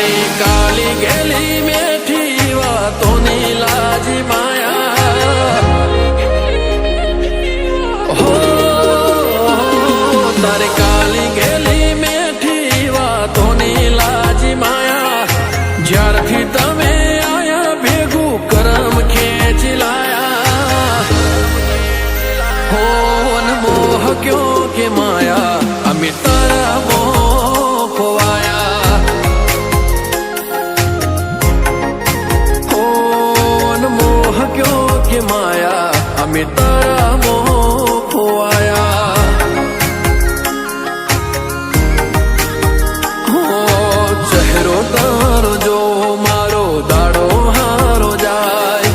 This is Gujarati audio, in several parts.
તારી કાલી ગેલી મેઠી વાતોની લાજી માયા હો તારી કાલી ગેલી મેઠી વાતોની લાજી માયા જ્યારથી તમે આયા ભેગું કરમ ખેંચી લાયા હો મોહ ક્યો કે માયા અમે તારા મોહ ખોવાયા હો મોહ ક્યો કે માયા અમે તારા મોહ ખોવાયા હો ચહેરો તારો જો મારો દાડો હારો જાય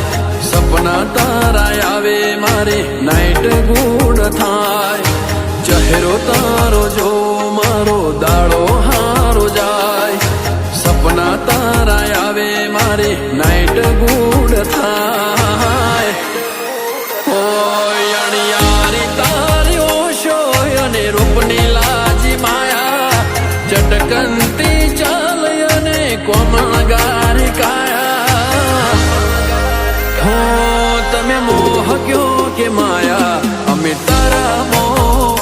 સપના તારા આવે મારે નાઈટ ગુડ થાય ચહેરો તારો જો મારો દાડો હારો જાય સપના તારા આવે મારે નાઈટ ગુડ થાય ઓ અણિયારી તારી ઓશો અને રૂપની લાજી માયા ચટકનતી ચાલ અને કોમળ ગારી કાયા હો તમે મોહ ક્યો કે માયા અમે તારા મોહ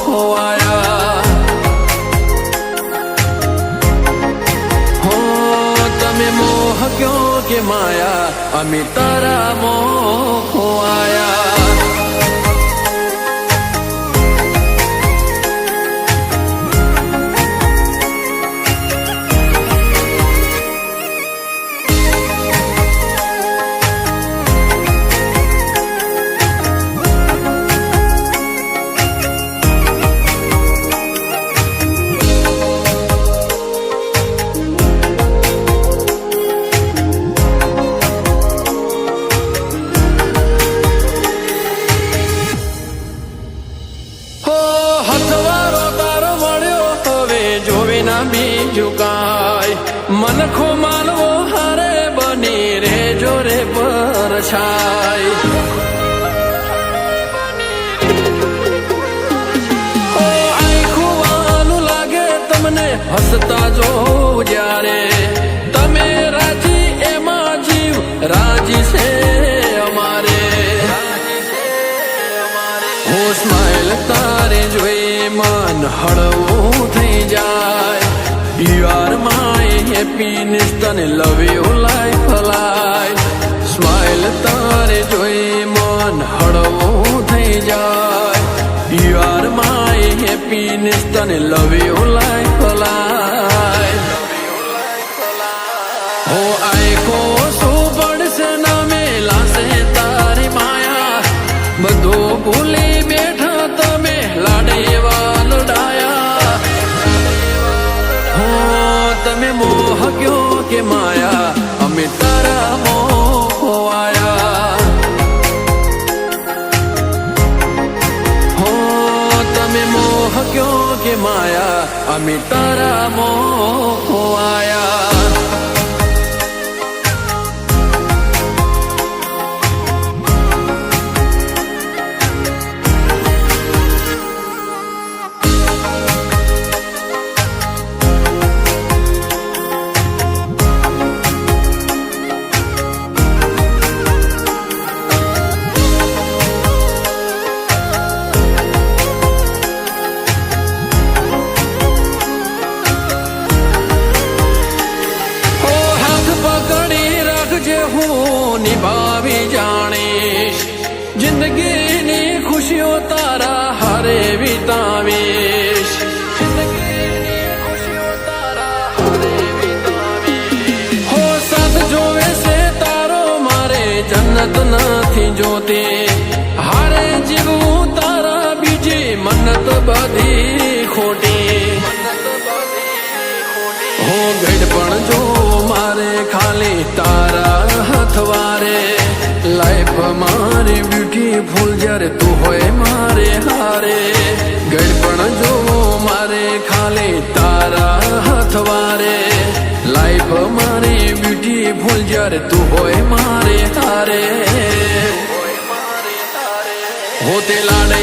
ખોવાયા હો તમે મોહ ક્યો કે માયા અમે તારા મોહ ખોવાયા બીજું કાય મનખો માનવો હારે બની રે જોરે પરછાય ઓ આખું વાલું લાગે તમને હસતા જો જ્યારે તમે રાજી એમાં જીવ રાજી છે અમારે હો સ્માઈલ તારે જોઈ મન હળવું થઈ જાય You are my happiness તને love you life alive Smile તારે જોઈ મન હળવું થઈ જાય You are my happiness તને love you life alive હો આખો શું પડશે ના મેલાશે તારી માયા બધું ભૂલી બેઠા તમે લાડે વાલડાયા તમે મોહ ક્યો કે માયા અમે તારા મોહ ખોવાયા હો તમે મોહ ક્યો કે માયા અમે તારા મોહ ખોવાયા હું નિભાવી જાણીશ જિંદગીની ખુશીઓ તારા હારે વિતાવીશ હો સાથ જોવે છે તારો મારે જન્નત નથી જોતી હારે જીવું તારા બીજી મન્નત બધી ખોટી હો ગઢપણ જો મારે ખાલી તારા હથવારે લાઈફ મારી બ્યુટીફુલ જ્યારે તું હોય મારે હારે ગઢપણ જો મારે ખાલી તારા હથવારે લાઈફ મારી બ્યુટીફુલ જ્યારે તું હોય મારે હારે હોતે લાડે